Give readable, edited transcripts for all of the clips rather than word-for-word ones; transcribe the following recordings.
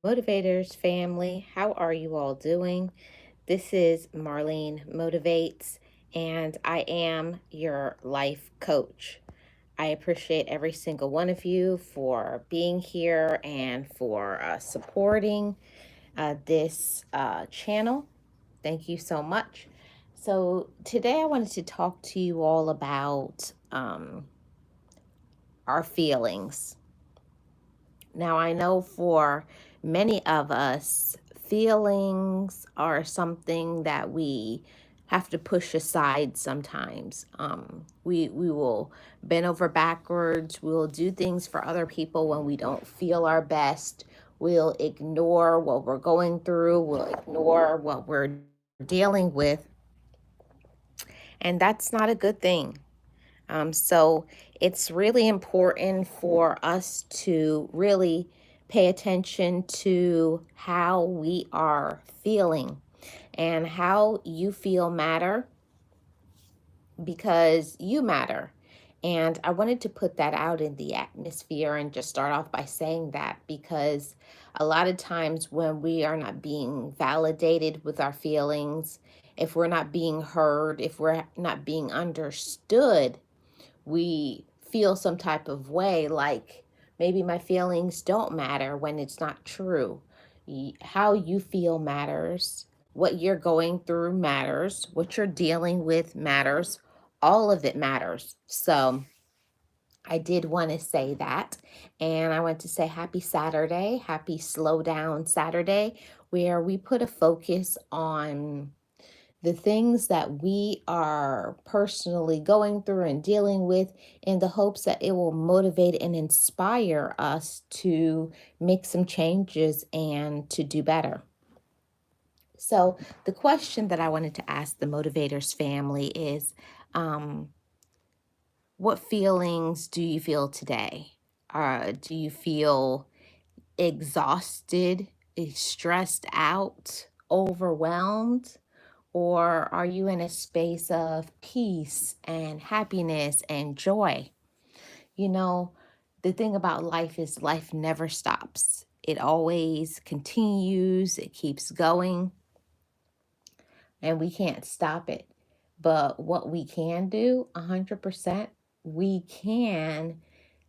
Motivators family, how are you all doing? This is Marlene Motivates, and I am your life coach. I appreciate every single one of you for being here and for supporting this channel. Thank you so much. So, today I wanted to talk to you all about our feelings. Now, I know for many of us, feelings are something that we have to push aside sometimes. We will bend over backwards. We'll do things for other people when we don't feel our best. We'll ignore what we're going through. We'll ignore what we're dealing with. And that's not a good thing. So it's really important for us to really pay attention to how we are feeling, and how you feel matter, because you matter. And I wanted to put that out in the atmosphere and just start off by saying that, because a lot of times when we are not being validated with our feelings, if we're not being heard, if we're not being understood, we feel some type of way, like maybe my feelings don't matter, when it's not true. How you feel matters. What you're going through matters. What you're dealing with matters. All of it matters. So I did want to say that. And I want to say happy Saturday, happy slow down Saturday, where we put a focus on the things that we are personally going through and dealing with, in the hopes that it will motivate and inspire us to make some changes and to do better. So, the question that I wanted to ask the Motivators family is, um, what feelings do you feel today? Do you feel exhausted, stressed out, overwhelmed? Or are you in a space of peace and happiness and joy? You know, the thing about life is life never stops. It always continues, it keeps going, and we can't stop it. But what we can do, 100%, we can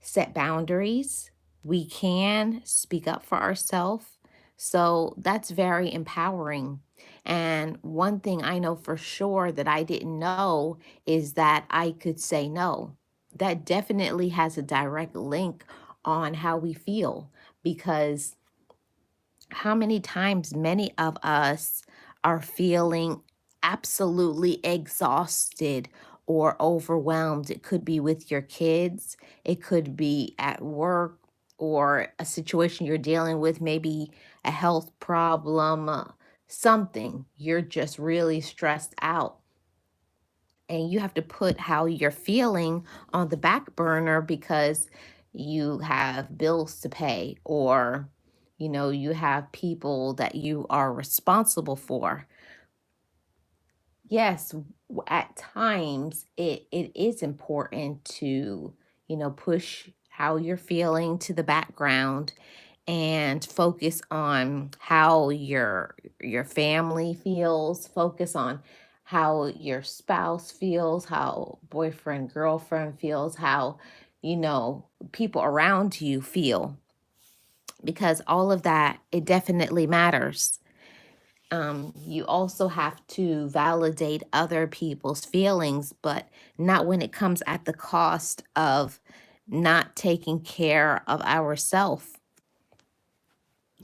set boundaries. We can speak up for ourselves. So that's very empowering. And one thing I know for sure that I didn't know is that I could say no. That definitely has a direct link on how we feel, because how many times many of us are feeling absolutely exhausted or overwhelmed. It could be with your kids, it could be at work, or a situation you're dealing with, maybe a health problem, something. You're just really stressed out. And you have to put how you're feeling on the back burner, because you have bills to pay, or you have people that you are responsible for. Yes, at times it is important to push how you're feeling to the background, and focus on how your family feels, focus on how your spouse feels, how boyfriend, girlfriend feels, how people around you feel, because all of that, it definitely matters. You also have to validate other people's feelings, but not when it comes at the cost of not taking care of ourselves.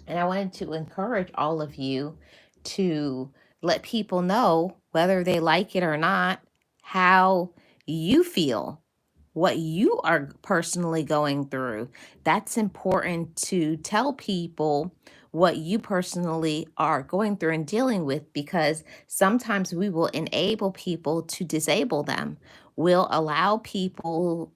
And I wanted to encourage all of you to let people know, whether they like it or not, how you feel, what you are personally going through. That's important to tell people what you personally are going through and dealing with, because sometimes we will enable people to disable them. We'll allow people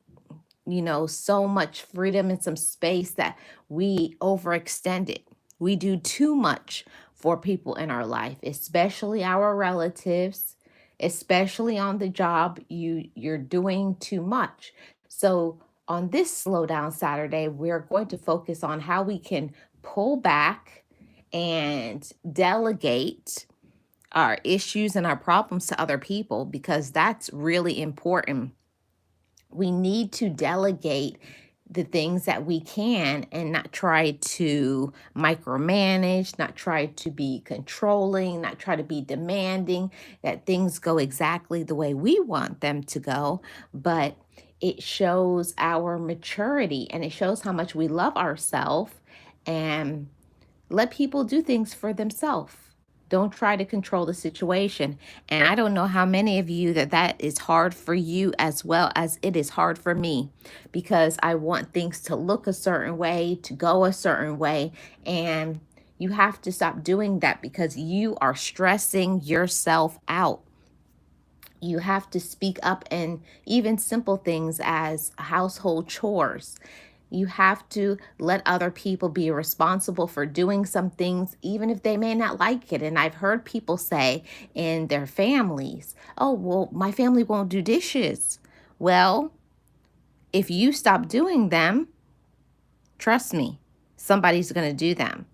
so much freedom and some space that we overextend it. We do too much for people in our life, especially our relatives, especially on the job. You're doing too much. So on this slow down Saturday, we're going to focus on how we can pull back, and delegate our issues and our problems to other people, because that's really important. We need to delegate the things that we can and not try to micromanage, not try to be controlling, not try to be demanding that things go exactly the way we want them to go. But it shows our maturity and it shows how much we love ourselves, and let people do things for themselves. Don't try to control the situation. And I don't know how many of you that is hard for you as well as it is hard for me, because I want things to look a certain way, to go a certain way. And you have to stop doing that because you are stressing yourself out. You have to speak up, and even simple things as household chores. You have to let other people be responsible for doing some things, even if they may not like it. And I've heard people say in their families, oh, well, my family won't do dishes. Well, if you stop doing them, trust me, somebody's going to do them.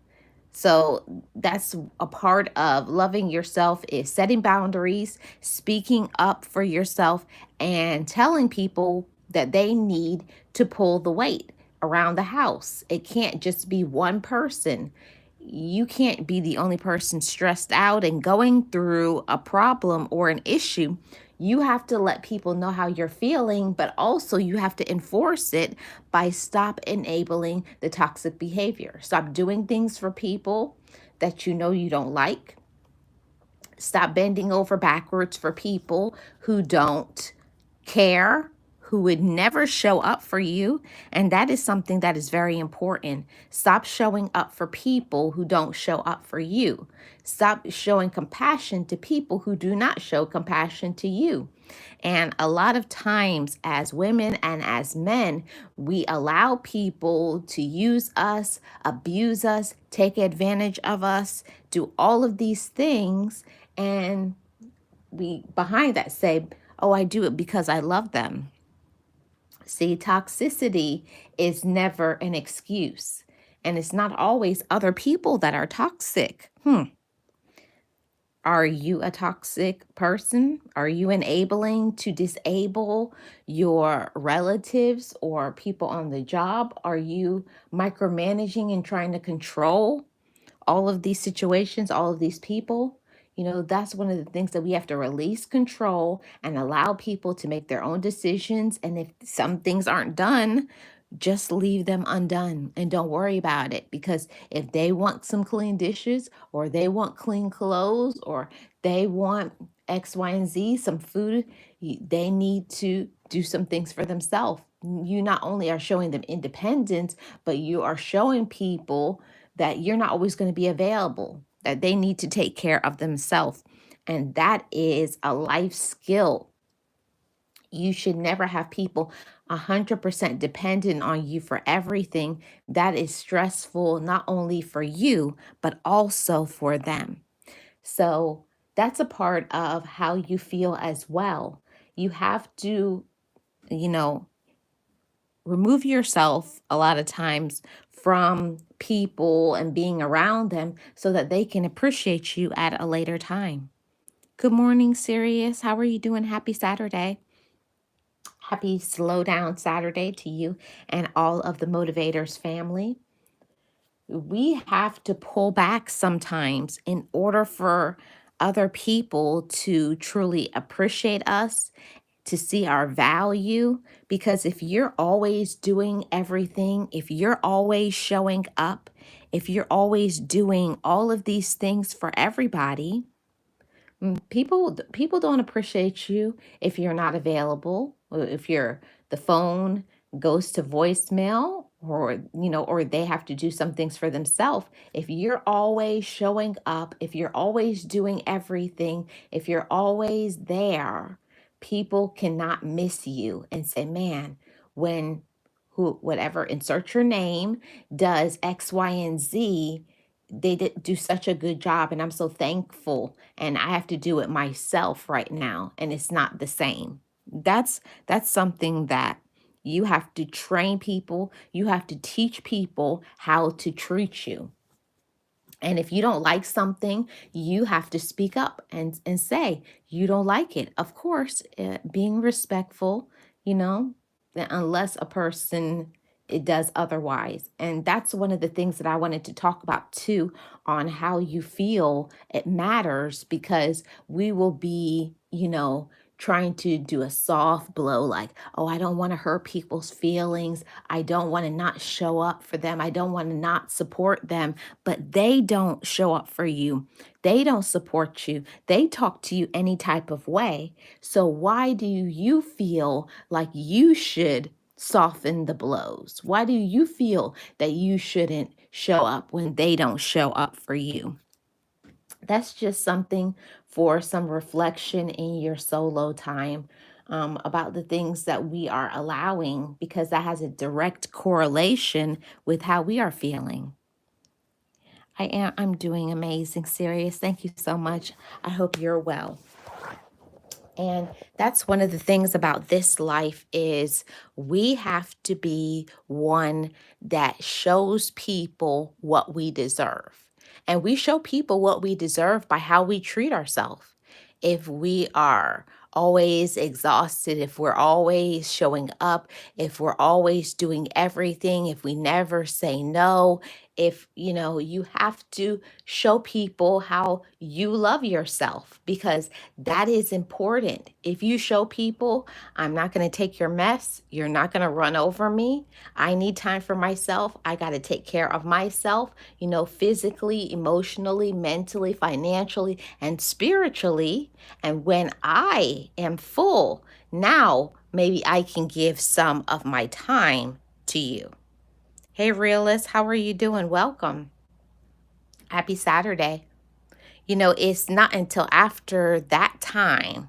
So that's a part of loving yourself, is setting boundaries, speaking up for yourself, and telling people that they need to pull the weight around the house. It can't just be one person. You can't be the only person stressed out and going through a problem or an issue. You have to let people know how you're feeling, but also you have to enforce it by stop enabling the toxic behavior. Stop doing things for people that you know you don't like. Stop bending over backwards for people who don't care, who would never show up for you. And that is something that is very important. Stop showing up for people who don't show up for you. Stop showing compassion to people who do not show compassion to you. And a lot of times, as women and as men, we allow people to use us, abuse us, take advantage of us, do all of these things. And we behind that say, oh, I do it because I love them. See, toxicity is never an excuse. And it's not always other people that are toxic. Are you a toxic person? Are you enabling to disable your relatives or people on the job? Are you micromanaging and trying to control all of these situations, all of these people? That's one of the things that we have to release control and allow people to make their own decisions. And if some things aren't done, just leave them undone and don't worry about it. Because if they want some clean dishes, or they want clean clothes, or they want X, Y, and Z, some food, they need to do some things for themselves. You not only are showing them independence, but you are showing people that you're not always going to be available, that they need to take care of themselves. And that is a life skill. You should never have people 100% dependent on you for everything. That is stressful, not only for you, but also for them. So that's a part of how you feel as well. You have to, you know, remove yourself a lot of times from people and being around them so that they can appreciate you at a later time. Good morning, Sirius. How are you doing? Happy Saturday. Happy Slow Down Saturday to you and all of the Motivators family. We have to pull back sometimes in order for other people to truly appreciate us, to see our value. Because if you're always doing everything, if you're always showing up, if you're always doing all of these things for everybody, people don't appreciate you if you're not available, or if the phone goes to voicemail, or they have to do some things for themselves. If you're always showing up, if you're always doing everything, if you're always there, people cannot miss you and say, man, when who whatever, insert your name, does X, Y, and Z, they did do such a good job, and I'm so thankful, and I have to do it myself right now, and it's not the same. That's something that you have to train people, you have to teach people how to treat you. And if you don't like something, you have to speak up and say you don't like it. Of course, being respectful, you know, unless a person it does otherwise. And that's one of the things that I wanted to talk about too, on how you feel. It matters because we will be, trying to do a soft blow like, oh, I don't want to hurt people's feelings. I don't want to not show up for them. I don't want to not support them, but they don't show up for you. They don't support you. They talk to you any type of way. So why do you feel like you should soften the blows? Why do you feel that you shouldn't show up when they don't show up for you? That's just something for some reflection in your solo time, about the things that we are allowing, because that has a direct correlation with how we are feeling. I'm doing amazing, Sirius. Thank you so much. I hope you're well. And that's one of the things about this life is we have to be one that shows people what we deserve. And we show people what we deserve by how we treat ourselves. If we are always exhausted, if we're always showing up, if we're always doing everything, if we never say no, if you have to show people how you love yourself, because that is important. If you show people, I'm not going to take your mess, you're not going to run over me. I need time for myself. I got to take care of myself, physically, emotionally, mentally, financially, and spiritually. And when I am full, now maybe I can give some of my time to you. Hey, realist, how are you doing? Welcome. Happy Saturday. It's not until after that time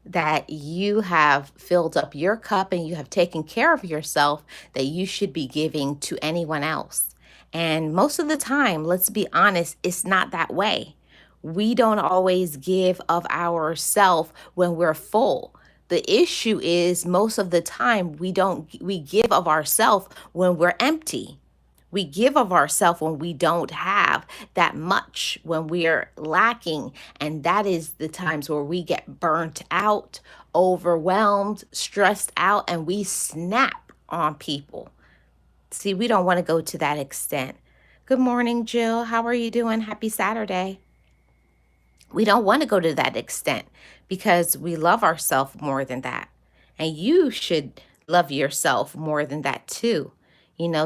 that you have filled up your cup and you have taken care of yourself that you should be giving to anyone else. And most of the time, let's be honest, it's not that way. We don't always give of ourself when we're full. The issue is most of the time we give of ourself when we're empty. We give of ourselves when we don't have that much, when we're lacking. And that is the times where we get burnt out, overwhelmed, stressed out, and we snap on people. See, we don't want to go to that extent. Good morning, Jill. How are you doing? Happy Saturday. We don't want to go to that extent because we love ourselves more than that. And you should love yourself more than that too.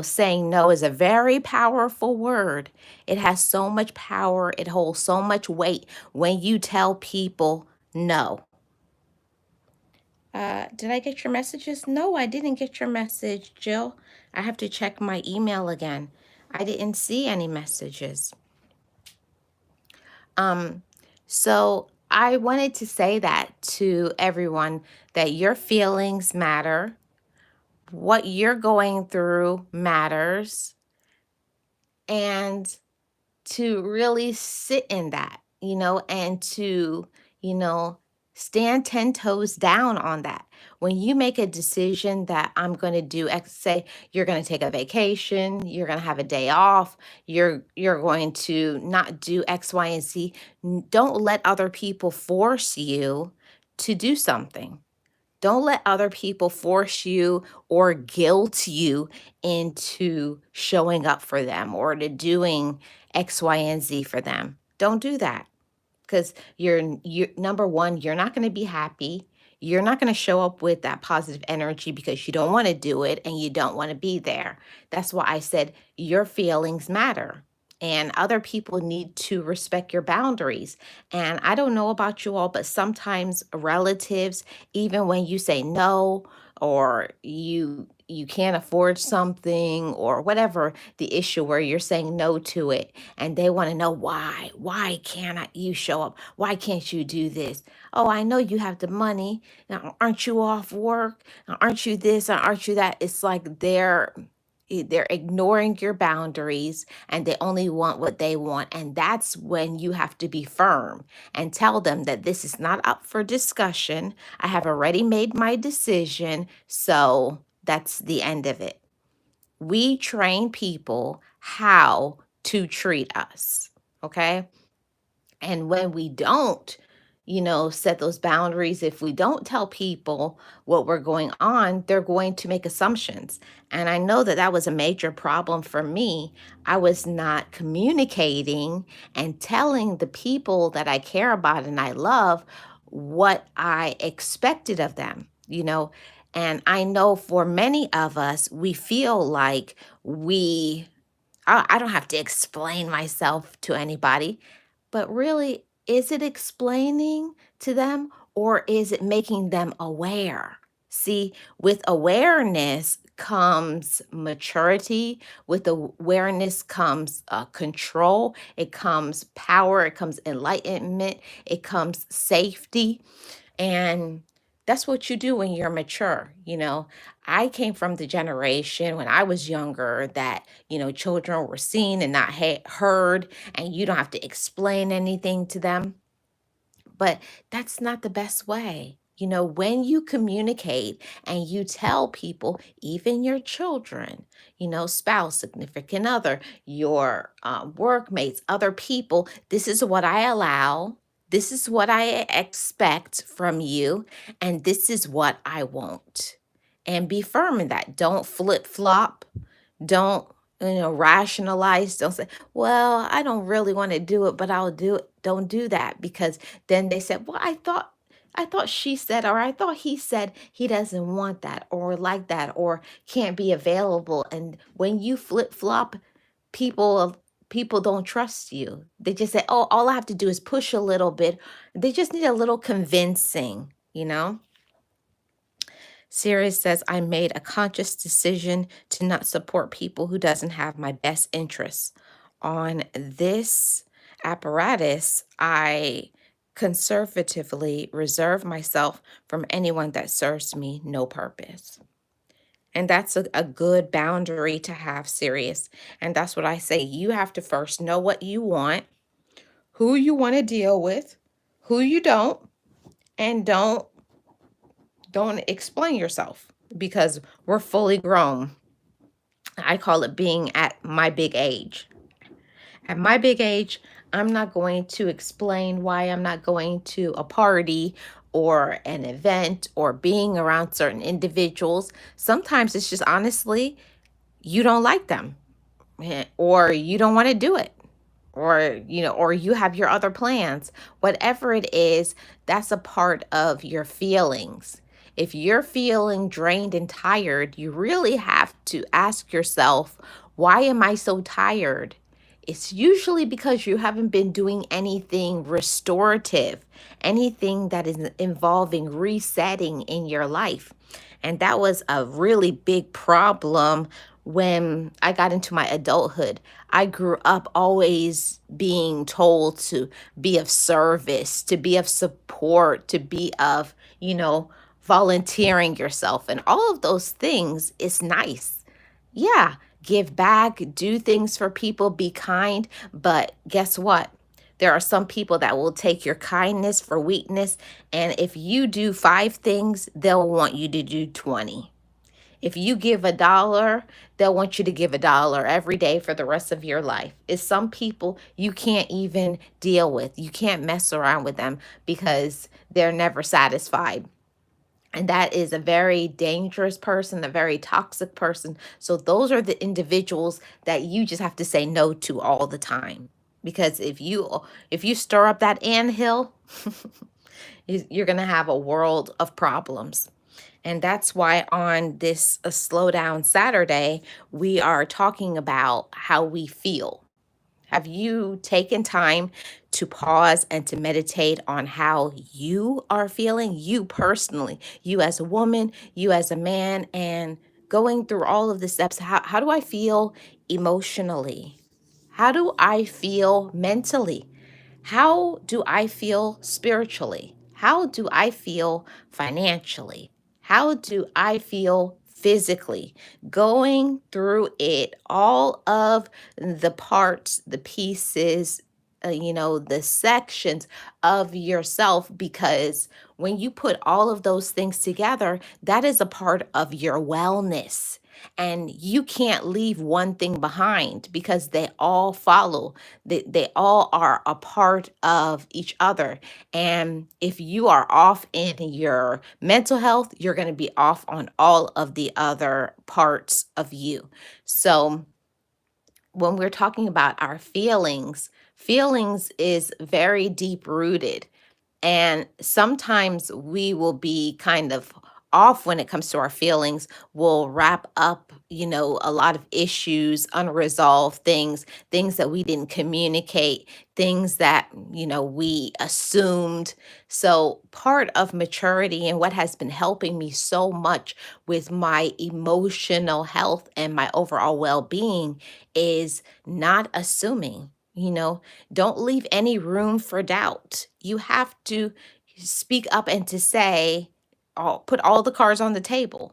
Saying no is a very powerful word. It has so much power, it holds so much weight when you tell people no. Did I get your messages? No, I didn't get your message, Jill. I have to check my email again. I didn't see any messages. So I wanted to say that to everyone, that your feelings matter. What you're going through matters. And to really sit in that, and to, you know, stand 10 toes down on that. When you make a decision that I'm going to do X, say you're going to take a vacation, you're going to have a day off, you're going to not do X, Y, and Z, don't let other people force you to do something. Don't let other people force you or guilt you into showing up for them or to doing X, Y, and Z for them. Don't do that, because you're number one, you're not going to be happy. You're not going to show up with that positive energy because you don't want to do it and you don't want to be there. That's why I said your feelings matter. And other people need to respect your boundaries. And I don't know about you all, but sometimes relatives, even when you say no, or you can't afford something, or whatever the issue where you're saying no to it, and they want to know why can't you show up, why can't you do this? Oh, I know you have the money. Now, aren't you off work? Now, aren't you this, or aren't you that? It's like they're ignoring your boundaries, and they only want what they want. And that's when you have to be firm and tell them that this is not up for discussion. I have already made my decision, so that's the end of it. We train people how to treat us. Okay. And when we don't, set those boundaries, if we don't tell people what we're going on, they're going to make assumptions. And I know that that was a major problem for me. I was not communicating and telling the people that I care about and I love what I expected of them, And I know for many of us, we feel like I don't have to explain myself to anybody. But really, is it explaining to them or is it making them aware? See, with awareness comes maturity. With awareness comes control. It comes power. It comes enlightenment. It comes safety. And that's what you do when you're mature. I came from the generation when I was younger that, children were seen and not heard, and you don't have to explain anything to them. But that's not the best way. When you communicate and you tell people, even your children, spouse, significant other, your workmates, other people, this is what I allow. This is what I expect from you. And this is what I won't. And be firm in that. Don't flip flop. Don't, rationalize. Don't say, well, I don't really want to do it, but I'll do it. Don't do that because then they said, well, I thought she said, or I thought he said he doesn't want that or like that or can't be available. And when you flip flop, people people don't trust you. They just say, oh, all I have to do is push a little bit. They just need a little convincing. Sirius says, I made a conscious decision to not support people who doesn't have my best interests. On this apparatus, I conservatively reserve myself from anyone that serves me no purpose. And that's a good boundary to have, Sirius. And that's what I say. You have to first know what you want, who you want to deal with, who you don't, and don't explain yourself because we're fully grown. I call it being at my big age. At my big age, I'm not going to explain why I'm not going to a party or an event or being around certain individuals. Sometimes it's just honestly, you don't like them or you don't want to do it or you have your other plans. Whatever it is, that's a part of your feelings. If you're feeling drained and tired, you really have to ask yourself, why am I so tired? It's usually because you haven't been doing anything restorative, anything that is involving resetting in your life. And that was a really big problem when I got into my adulthood. I grew up always being told to be of service, to be of support, to be of, volunteering yourself. And all of those things is nice. Yeah, give back, do things for people, be kind. But guess what? There are some people that will take your kindness for weakness. And if you do 5 things, they'll want you to do 20. If you give $1, they'll want you to give $1 every day for the rest of your life. It's some people you can't even deal with. You can't mess around with them because they're never satisfied. And that is a very dangerous person, a very toxic person. So those are the individuals that you just have to say no to all the time. Because if you stir up that anthill, you're going to have a world of problems. And that's why on this Slow Down Saturday, we are talking about how we feel. Have you taken time to pause and to meditate on how you are feeling, you personally, you as a woman, you as a man, and going through all of the steps? How do I feel emotionally? How do I feel mentally? How do I feel spiritually? How do I feel financially? How do I feel physically? Going through it, all of the parts, the pieces, the sections of yourself, because when you put all of those things together, that is a part of your wellness. And you can't leave one thing behind because they all follow. They all are a part of each other. And if you are off in your mental health, you're going to be off on all of the other parts of you. So when we're talking about our feelings, feelings is very deep rooted. And sometimes we will be kind of off when it comes to our feelings. We'll wrap up, a lot of issues, unresolved things, things that we didn't communicate, things that, we assumed. So, part of maturity and what has been helping me so much with my emotional health and my overall well being is not assuming. Don't leave any room for doubt. You have to speak up and to say, put all the cards on the table.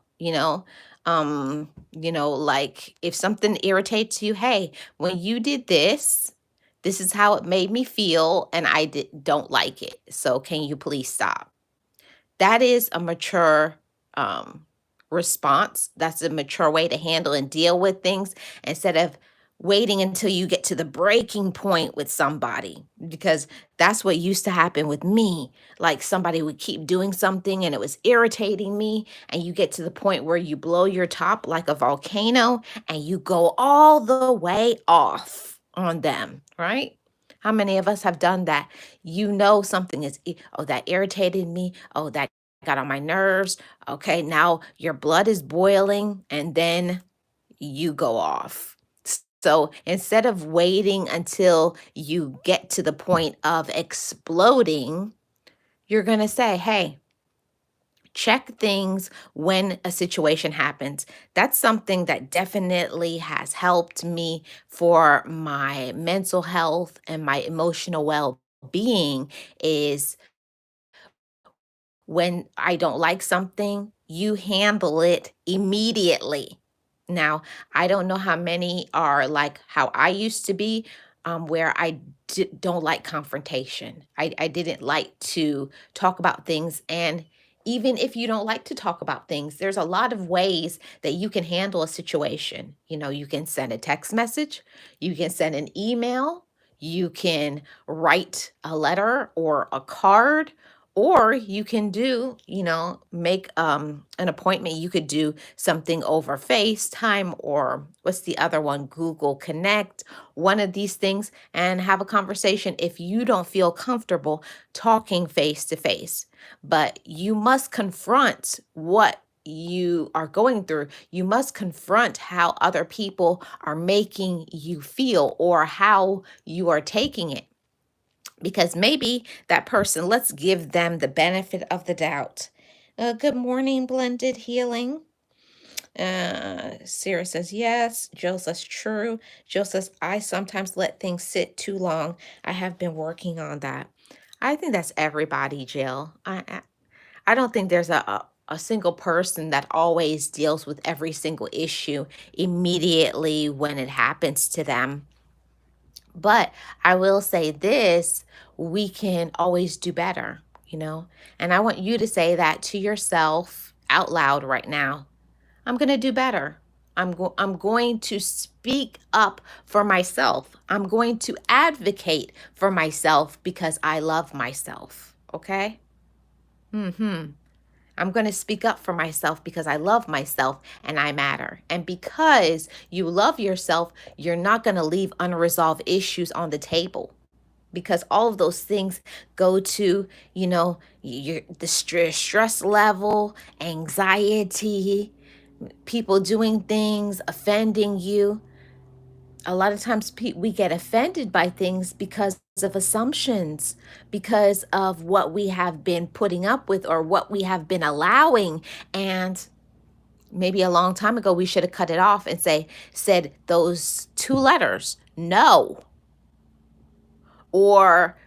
Like if something irritates you, hey, when you did this, this is how it made me feel, and don't like it. So can you please stop? That is a mature um, response. That's a mature way to handle and deal with things instead of waiting until you get to the breaking point with somebody, because that's what used to happen with me. Like somebody would keep doing something and it was irritating me, and you get to the point where you blow your top like a volcano and you go all the way off on them, right? How many of us have done that? Something oh, that irritated me. Oh, that got on my nerves. Okay, now your blood is boiling and then you go off. So instead of waiting until you get to the point of exploding, you're going to say, hey, check things when a situation happens. That's something that definitely has helped me for my mental health and my emotional well-being is when I don't like something, you handle it immediately. Now, I don't know how many are like how I used to be, where don't like confrontation. I didn't like to talk about things. And even if you don't like to talk about things, there's a lot of ways that you can handle a situation. You can send a text message, you can send an email, you can write a letter or a card, or you can make an appointment. You could do something over FaceTime, or what's the other one? Google Connect, one of these things, and have a conversation if you don't feel comfortable talking face to face. But you must confront what you are going through. You must confront how other people are making you feel or how you are taking it, because maybe that person, let's give them the benefit of the doubt. Good morning, Blended Healing. Sarah says yes. Jill says true. Jill says, I sometimes let things sit too long. I have been working on that. I think that's everybody, Jill. I don't think there's a single person that always deals with every single issue immediately when it happens to them. But I will say this, we can always do better. And I want you to say that to yourself out loud right now. I'm going to do better. I'm going to speak up for myself. I'm going to advocate for myself because I love myself. Okay? Mhm. I'm going to speak up for myself because I love myself and I matter. And because you love yourself, you're not going to leave unresolved issues on the table, because all of those things go to, the stress level, anxiety, people doing things, offending you. A lot of times we get offended by things because of assumptions, because of what we have been putting up with or what we have been allowing. And maybe a long time ago, we should have cut it off and said those two letters, no. Or,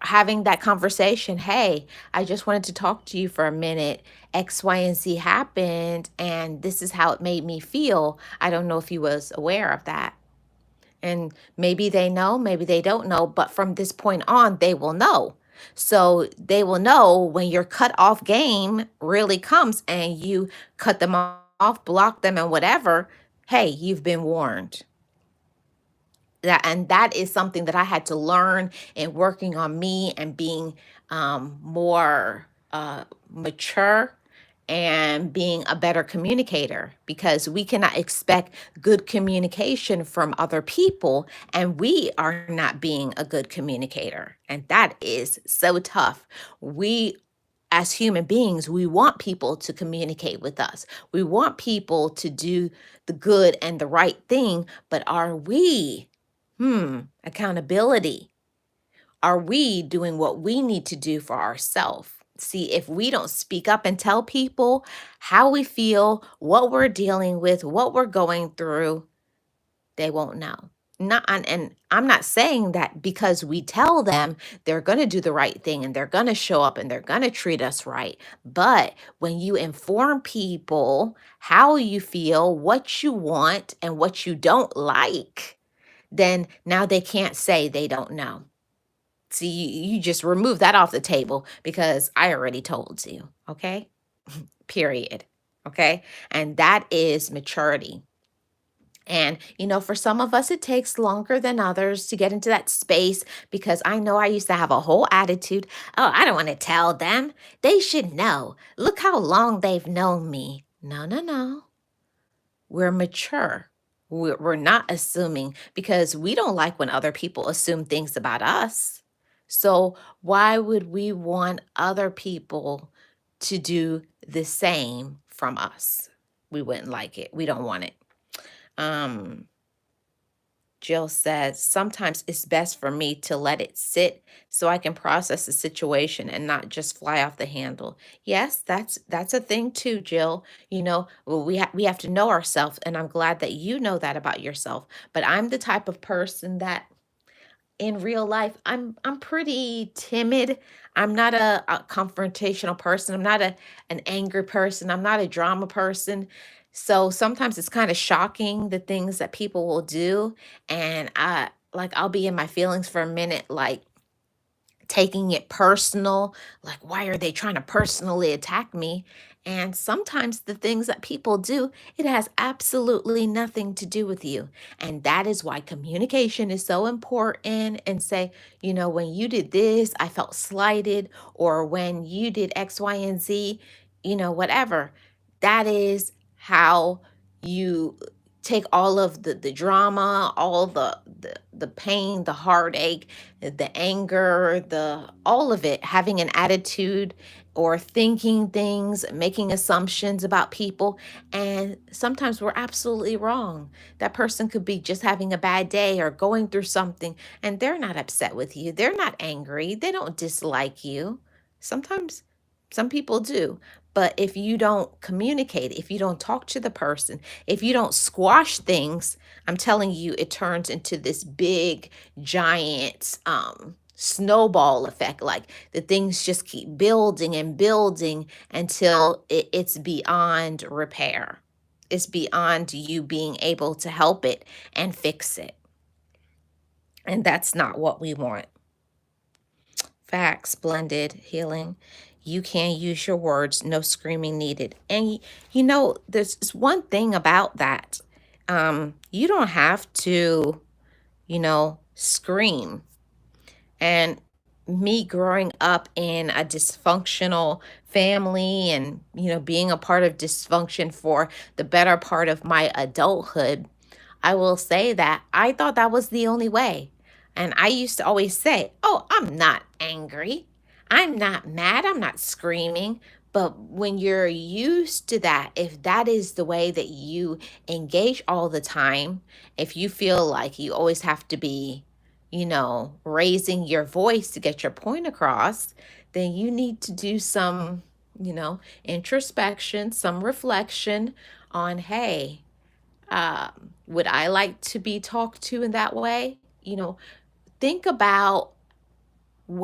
having that conversation, hey, I just wanted to talk to you for a minute. X, Y, and Z happened, and this is how it made me feel. I don't know if you was aware of that. And maybe they know, maybe they don't know, but from this point on, they will know. So they will know when your cut off game really comes and you cut them off off, block them, and whatever, hey, you've been warned. And that is something that I had to learn in working on me and being more mature and being a better communicator, because we cannot expect good communication from other people and we are not being a good communicator. And that is so tough. We, as human beings, we want people to communicate with us. We want people to do the good and the right thing, but are we? Accountability. Are we doing what we need to do for ourselves? See, if we don't speak up and tell people how we feel, what we're dealing with, what we're going through, they won't know. Not and I'm not saying that because we tell them they're going to do the right thing and they're going to show up and they're going to treat us right. But when you inform people how you feel, what you want, and what you don't like, then now they can't say they don't know. See, you just remove that off the table because I already told you. Okay. Period. Okay. And that is maturity. And, for some of us, it takes longer than others to get into that space, because I know I used to have a whole attitude. Oh, I don't want to tell them. They should know. Look how long they've known me. No, no, no. We're mature. We're not assuming, because we don't like when other people assume things about us. So, why would we want other people to do the same from us? We wouldn't like it. We don't want it. Um, Jill says, sometimes it's best for me to let it sit so I can process the situation and not just fly off the handle. Yes, that's a thing too, Jill. Well, we have to know ourselves, and I'm glad that you know that about yourself. But I'm the type of person that in real life, I'm pretty timid. I'm not a confrontational person. I'm not an angry person. I'm not a drama person. So sometimes it's kind of shocking the things that people will do. And I'll be in my feelings for a minute, like taking it personal, like, why are they trying to personally attack me? And sometimes the things that people do, it has absolutely nothing to do with you. And that is why communication is so important. And say, when you did this, I felt slighted, or when you did X, Y, and Z, whatever. That is how you take all of the drama, all the pain, the heartache, the anger, the all of it, having an attitude or thinking things, making assumptions about people. And sometimes we're absolutely wrong. That person could be just having a bad day or going through something, and they're not upset with you. They're not angry. They don't dislike you. Sometimes some people do. But if you don't communicate, if you don't talk to the person, if you don't squash things, I'm telling you, it turns into this big, giant snowball effect. Like the things just keep building and building until it's beyond repair. It's beyond you being able to help it and fix it. And that's not what we want. Facts, blended healing. You can use your words, no screaming needed. And there's one thing about that. You don't have to, scream. And me growing up in a dysfunctional family and, being a part of dysfunction for the better part of my adulthood, I will say that I thought that was the only way. And I used to always say, oh, I'm not angry. I'm not mad. I'm not screaming. But when you're used to that, if that is the way that you engage all the time, if you feel like you always have to be, raising your voice to get your point across, then you need to do some, introspection, some reflection on, hey, would I like to be talked to in that way? Think about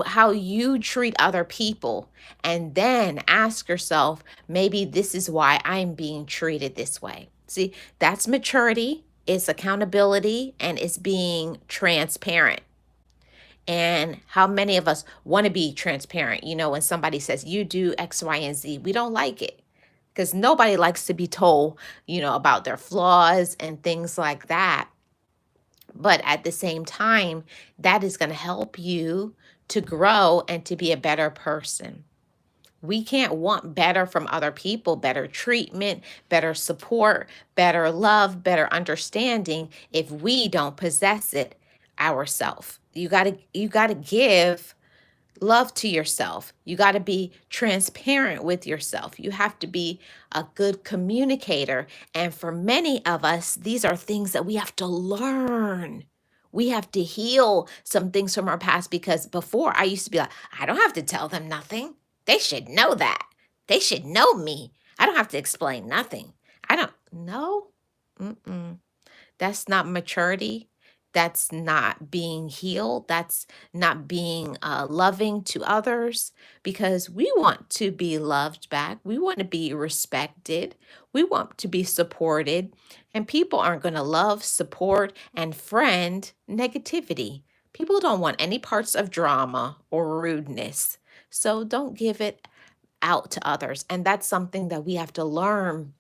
how you treat other people, and then ask yourself, maybe this is why I'm being treated this way. See, that's maturity, it's accountability, and it's being transparent. And how many of us want to be transparent? When somebody says you do X, Y, and Z, we don't like it because nobody likes to be told, about their flaws and things like that. But at the same time, that is going to help you to grow and to be a better person. We can't want better from other people, better treatment, better support, better love, better understanding if we don't possess it ourselves. You got to give love to yourself. You got to be transparent with yourself. You have to be a good communicator. And for many of us, these are things that we have to learn. We have to heal some things from our past because before I used to be like, I don't have to tell them nothing. They should know that. They should know me. I don't have to explain nothing. I don't know. Mm-mm. That's not maturity. That's not being healed. That's not being loving to others because we want to be loved back. We want to be respected. We want to be supported. And people aren't going to love, support, and friend negativity. People don't want any parts of drama or rudeness. So don't give it out to others. And that's something that we have to learn.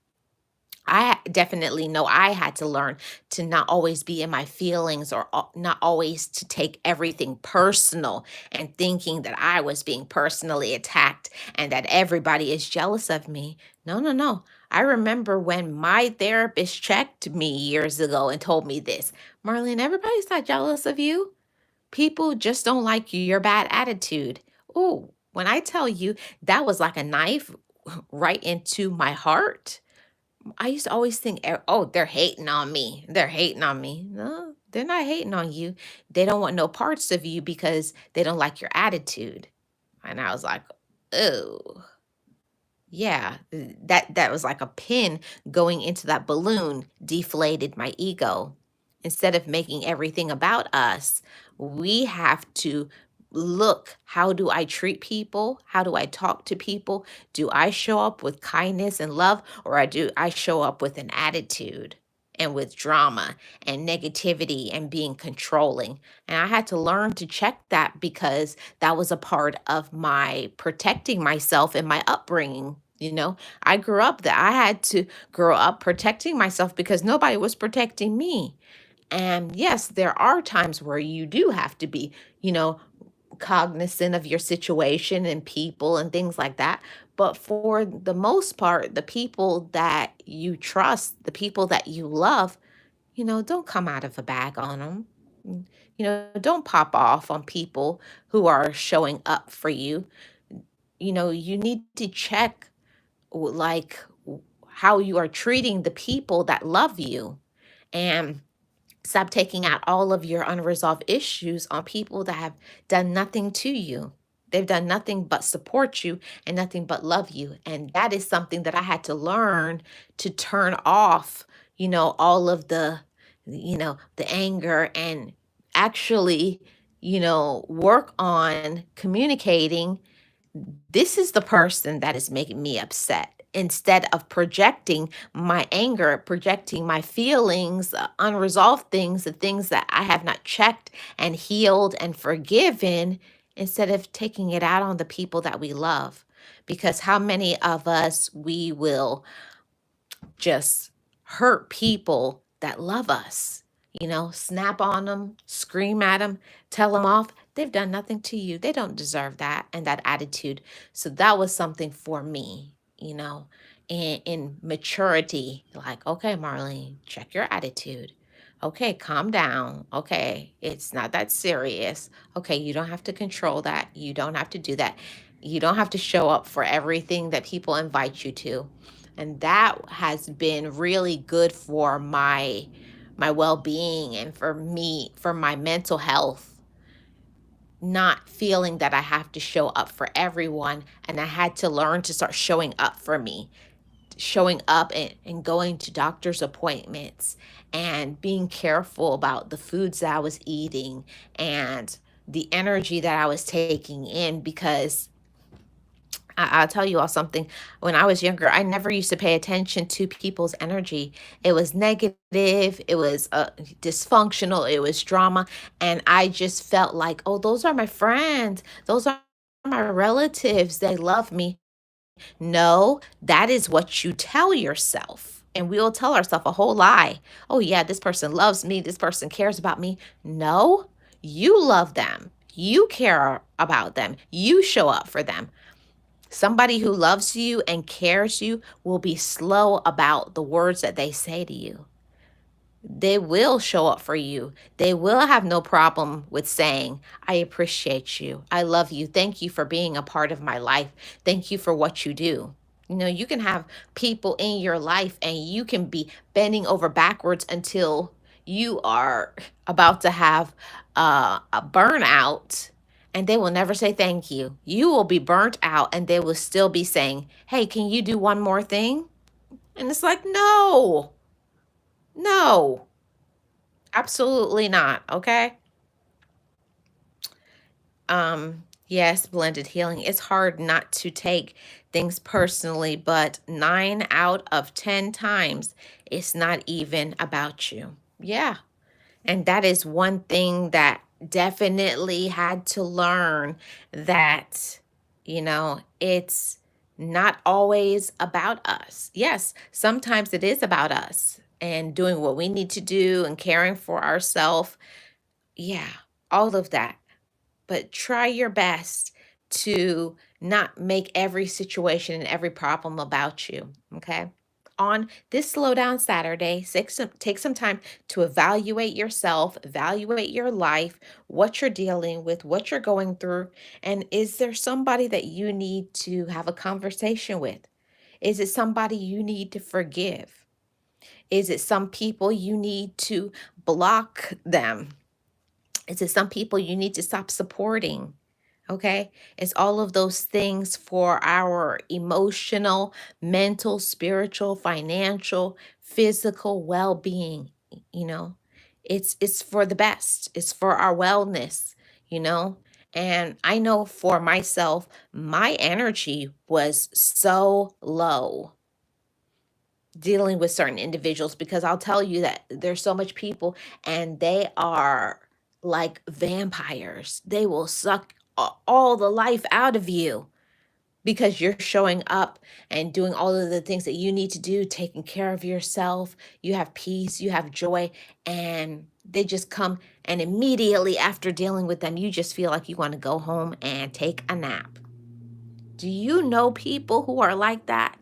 Definitely know I had to learn to not always be in my feelings or not always to take everything personal and thinking that I was being personally attacked and that everybody is jealous of me. No, no, no. I remember when my therapist checked me years ago and told me this, Marlene, everybody's not jealous of you. People just don't like you, your bad attitude. Oh, when I tell you that was like a knife right into my heart. I used to always think, "Oh, they're hating on me. They're hating on me." No, they're not hating on you. They don't want no parts of you because they don't like your attitude. And I was like, "Oh, yeah." That was like a pin going into that balloon, deflated my ego. Instead of making everything about us, we have to look, how do I treat people? How do I talk to people? Do I show up with kindness and love, or do I show up with an attitude and with drama and negativity and being controlling? And I had to learn to check that because that was a part of my protecting myself and my upbringing. I grew up that I had to grow up protecting myself because nobody was protecting me. And yes, there are times where you do have to be, you know, cognizant of your situation and people and things like that. But for the most part, the people that you trust, the people that you love, don't come out of a bag on them. Don't pop off on people who are showing up for you. You need to check like how you are treating the people that love you. And stop taking out all of your unresolved issues on people that have done nothing to you. They've done nothing but support you and nothing but love you. And that is something that I had to learn to turn off, all of the anger and actually, work on communicating this is the person that is making me upset instead of projecting my anger, projecting my feelings, unresolved things, the things that I have not checked and healed and forgiven, instead of taking it out on the people that we love. Because how many of us we will just hurt people that love us. Snap on them, scream at them, tell them off. They've done nothing to you. They don't deserve that and that attitude. So that was something for me, in maturity. Like, okay, Marlene, check your attitude. Okay, calm down. Okay, it's not that serious. Okay, you don't have to control that. You don't have to do that. You don't have to show up for everything that people invite you to. And that has been really good for my well-being and for me, for my mental health, not feeling that I have to show up for everyone. And I had to learn to start showing up for me, showing up and going to doctor's appointments and being careful about the foods that I was eating and the energy that I was taking in because I'll tell you all something. When I was younger, I never used to pay attention to people's energy. It was negative, it was dysfunctional, it was drama. And I just felt like, oh, those are my friends. Those are my relatives. They love me. No, that is what you tell yourself. And we'll tell ourselves a whole lie. Oh, yeah, this person loves me. This person cares about me. No, you love them. You care about them. You show up for them. Somebody who loves you and cares you will be slow about the words that they say to you. They will show up for you. They will have no problem with saying, I appreciate you. I love you. Thank you for being a part of my life. Thank you for what you do. You know, you can have people in your life and you can be bending over backwards until you are about to have a burnout, and they will never say thank you. You will be burnt out and they will still be saying, hey, can you do one more thing? And it's like, no, no. Absolutely not, okay? Yes, blended healing. It's hard not to take things personally, but 9 out of 10 times it's not even about you. Yeah. And that is one thing that definitely had to learn, that, it's not always about us. Yes, sometimes it is about us and doing what we need to do and caring for ourselves. Yeah, all of that. But try your best to not make every situation and every problem about you. Okay. On this Slow Down Saturday, take some time to evaluate yourself, evaluate your life, what you're dealing with, what you're going through. And is there somebody that you need to have a conversation with? Is it somebody you need to forgive? Is it some people you need to block them? Is it some people you need to stop supporting? Okay. It's all of those things for our emotional, mental, spiritual, financial, physical well-being, you know. It's for the best. It's for our wellness, you know. And I know for myself, my energy was so low dealing with certain individuals, because I'll tell you that there's so much people and they are like vampires. They will suck all the life out of you because you're showing up and doing all of the things that you need to do, taking care of yourself. You have peace, you have joy, and they just come, and immediately after dealing with them, you just feel like you want to go home and take a nap. Do you know people who are like that?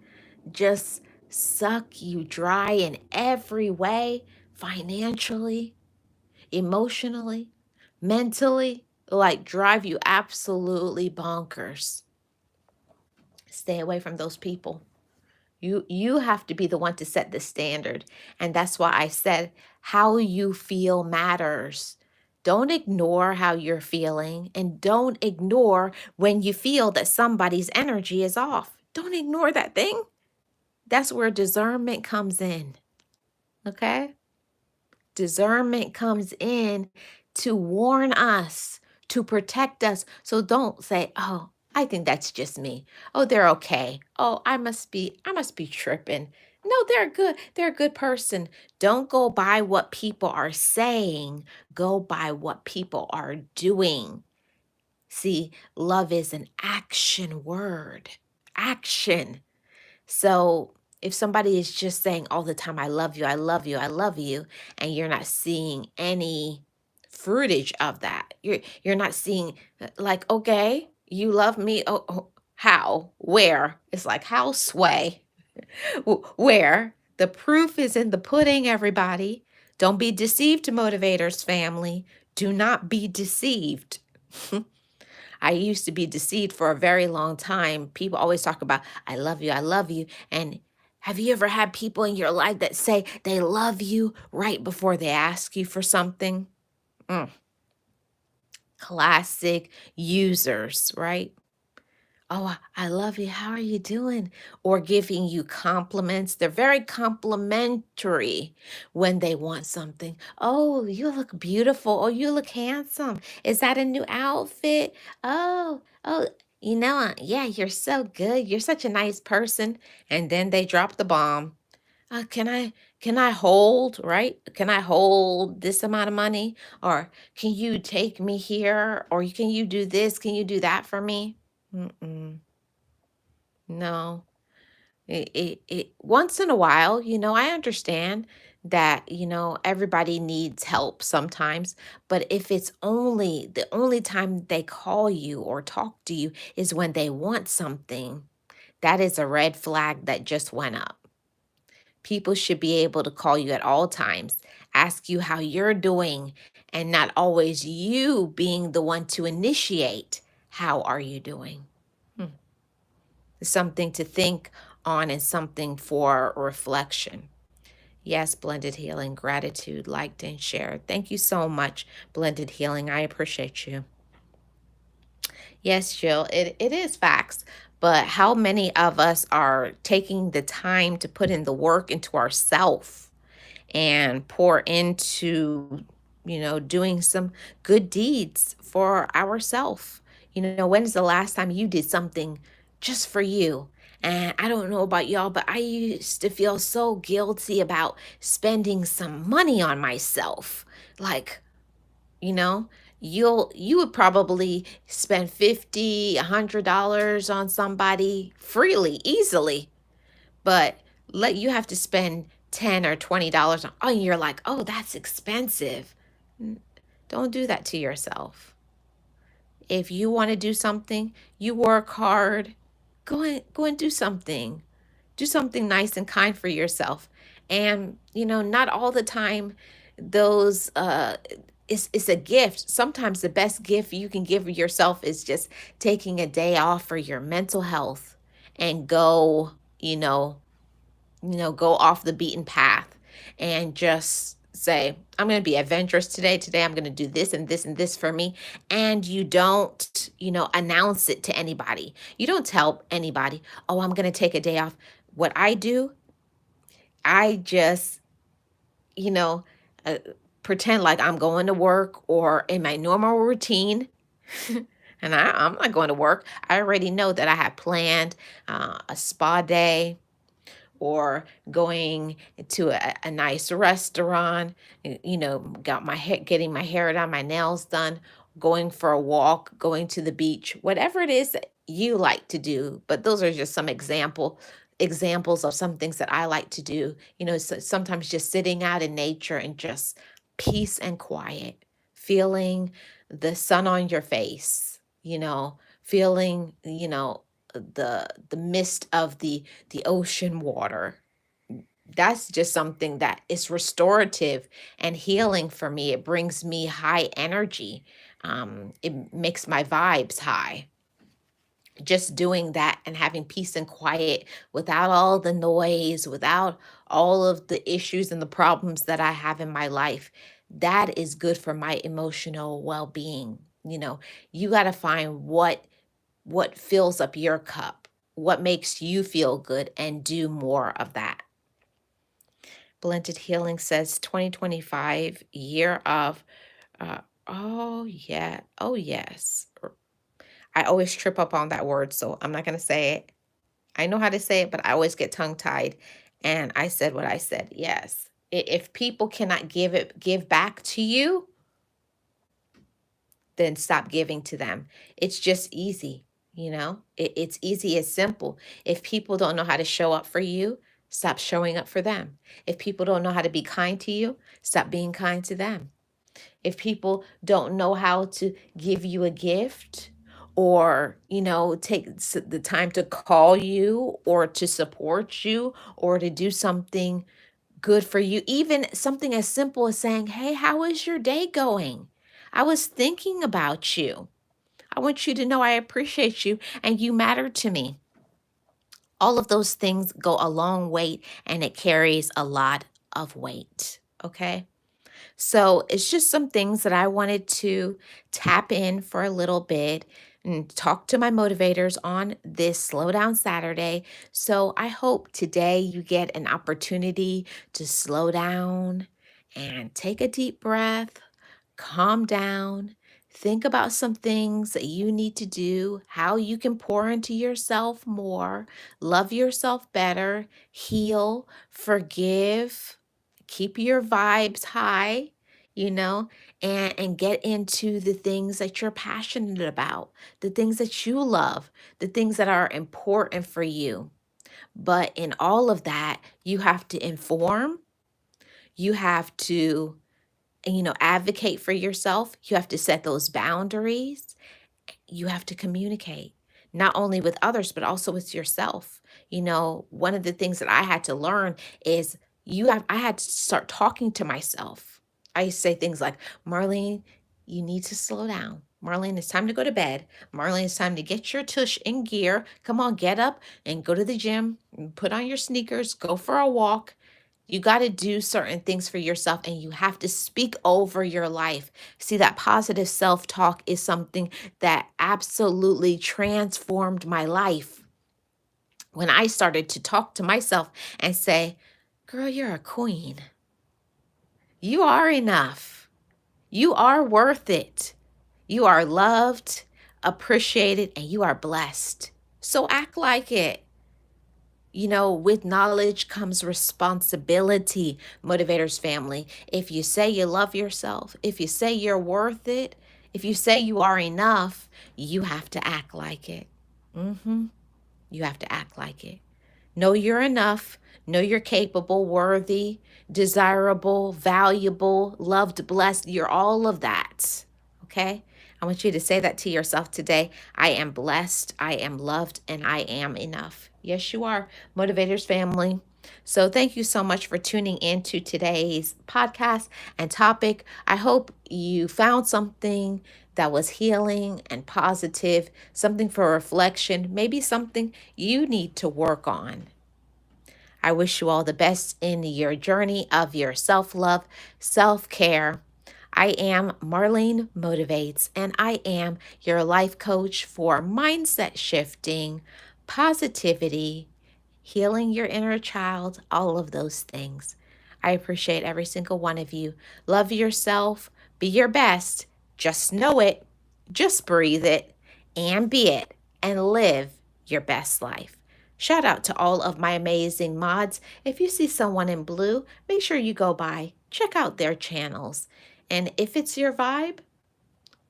Just suck you dry in every way, financially, emotionally, mentally, like drive you absolutely bonkers. Stay away from those people. You have to be the one to set the standard. And that's why I said how you feel matters. Don't ignore how you're feeling, and don't ignore when you feel that somebody's energy is off. Don't ignore that thing. That's where discernment comes in. Okay? Discernment comes in to warn us, to protect us. So don't say, "Oh, I think that's just me. Oh, they're okay. Oh, I must be tripping." No, they're good. They're a good person. Don't go by what people are saying. Go by what people are doing. See, love is an action word. Action. So if somebody is just saying all the time, I love you, I love you, I love you, and you're not seeing any fruitage of that, you're not seeing, like, okay, you love me. Oh, how? Where? It's like, how? Sway. Where? The proof is in the pudding, everybody. Don't be deceived, motivators family. Do not be deceived. I used to be deceived for a very long time. People always talk about, I love you, I love you. And have you ever had people in your life that say they love you right before they ask you for something? Mm, classic users, right? Oh, I love you. How are you doing? Or giving you compliments. They're very complimentary when they want something. Oh, you look beautiful. Oh, you look handsome. Is that a new outfit? Oh, yeah, you're so good. You're such a nice person. And then they drop the bomb. Can I hold, right? Can I hold this amount of money? Or can you take me here? Or can you do this? Can you do that for me? Mm-mm. No. Once in a while, I understand that, everybody needs help sometimes, but if it's only the only time they call you or talk to you is when they want something, that is a red flag that just went up. People should be able to call you at all times, ask you how you're doing, and not always you being the one to initiate. How are you doing? Hmm. Something to think on and something for reflection. Yes, Blended Healing, gratitude, liked and shared. Thank you so much, Blended Healing. I appreciate you. Yes, Jill, it is facts. But how many of us are taking the time to put in the work into ourselves and pour into, doing some good deeds for ourselves? When is the last time you did something just for you? And I don't know about y'all, but I used to feel so guilty about spending some money on myself. Like, you know, you would probably spend 50, $100 on somebody freely, easily, but let you have to spend 10 or $20 on, oh, you're like, oh, that's expensive. Don't do that to yourself. If you want to do something, you work hard, go and do something. Do something nice and kind for yourself. And, not all the time those it's a gift. Sometimes the best gift you can give yourself is just taking a day off for your mental health and go, go off the beaten path and just say, I'm going to be adventurous today. Today, I'm going to do this and this and this for me. And you don't, announce it to anybody. You don't tell anybody, oh, I'm going to take a day off. What I do, I just, you know, uh, pretend like I'm going to work or in my normal routine. And I'm not going to work. I already know that I have planned a spa day or going to a nice restaurant, got my hair, getting my hair done, my nails done, going for a walk, going to the beach, whatever it is that you like to do. But those are just some examples of some things that I like to do. Sometimes just sitting out in nature and just peace and quiet, feeling the sun on your face, feeling, the mist of the ocean water. That's just something that is restorative and healing for me. It brings me high energy. It makes my vibes high. Just doing that and having peace and quiet without all the noise, without all of the issues and the problems that I have in my life, that is good for my emotional well-being. You got to find what fills up your cup, what makes you feel good, and do more of that. Blended Healing says 2025 year of oh yeah, oh yes. I always trip up on that word, so I'm not going to say it. I know how to say it, but I always get tongue tied, and I said what I said. Yes. If people cannot give back to you, then stop giving to them. It's just easy, it's easy, it's simple. If people don't know how to show up for you, stop showing up for them. If people don't know how to be kind to you, stop being kind to them. If people don't know how to give you a gift or, take the time to call you or to support you or to do something good for you, even something as simple as saying, hey, how is your day going? I was thinking about you. I want you to know I appreciate you and you matter to me. All of those things go a long way and it carries a lot of weight. Okay. So it's just some things that I wanted to tap in for a little bit and talk to my motivators on this Slow Down Saturday. So I hope today you get an opportunity to slow down and take a deep breath, calm down, think about some things that you need to do, how you can pour into yourself more, love yourself better, heal, forgive, keep your vibes high. you know, and get into the things that you're passionate about, the things that you love, the things that are important for you. But in all of that, you have to inform, you have to, advocate for yourself, you have to set those boundaries, you have to communicate not only with others but also with yourself. One of the things that I had to learn is I had to start talking to myself. I used to say things like, Marlene, you need to slow down. Marlene, it's time to go to bed. Marlene, it's time to get your tush in gear. Come on, get up and go to the gym, and put on your sneakers, go for a walk. You got to do certain things for yourself and you have to speak over your life. See, that positive self talk is something that absolutely transformed my life. When I started to talk to myself and say, girl, you're a queen. You are enough. You are worth it. You are loved, appreciated, and you are blessed. So act like it. With knowledge comes responsibility, Motivators family. If you say you love yourself, if you say you're worth it, if you say you are enough, you have to act like it. You have to act like it. Know you're enough. Know you're capable, worthy, desirable, valuable, loved, blessed. You're all of that. Okay? I want you to say that to yourself today. I am blessed, I am loved, and I am enough. Yes, you are, Motivators family. So thank you so much for tuning in to today's podcast and topic. I hope you found something that was healing and positive, something for reflection, maybe something you need to work on. I wish you all the best in your journey of your self-love, self-care. I am Marlene Motivates, and I am your life coach for mindset shifting, positivity, healing your inner child, all of those things. I appreciate every single one of you. Love yourself, be your best, just know it, just breathe it, and be it, and live your best life. Shout out to all of my amazing mods. If you see someone in blue, make sure you go by, check out their channels. And if it's your vibe,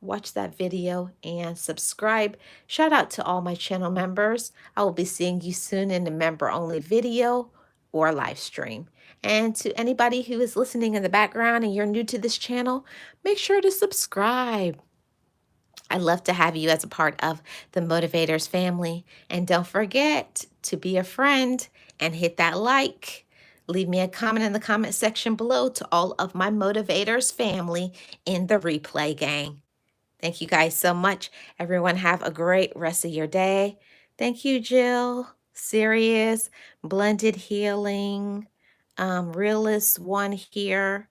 watch that video and subscribe. Shout out to all my channel members. I will be seeing you soon in the member only video or live stream. And to anybody who is listening in the background and you're new to this channel, make sure to subscribe. I'd love to have you as a part of the Motivators family. And don't forget to be a friend and hit that like. Leave me a comment in the comment section below to all of my Motivators family in the replay gang. Thank you guys so much. Everyone have a great rest of your day. Thank you, Jill. Serious, Blended Healing, Realist One here.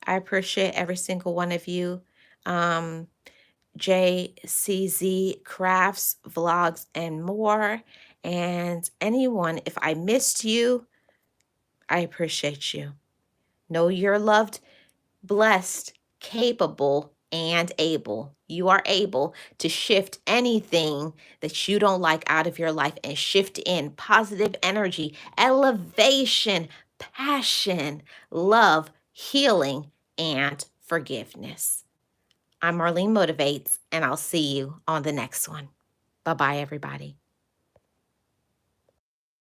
I appreciate every single one of you. JCZ Crafts, Vlogs, and more. And anyone, if I missed you, I appreciate you. Know you're loved, blessed, capable, and able. You are able to shift anything that you don't like out of your life and shift in positive energy, elevation, passion, love, healing, and forgiveness. I'm Marlene Motivates, and I'll see you on the next one. Bye-bye, everybody.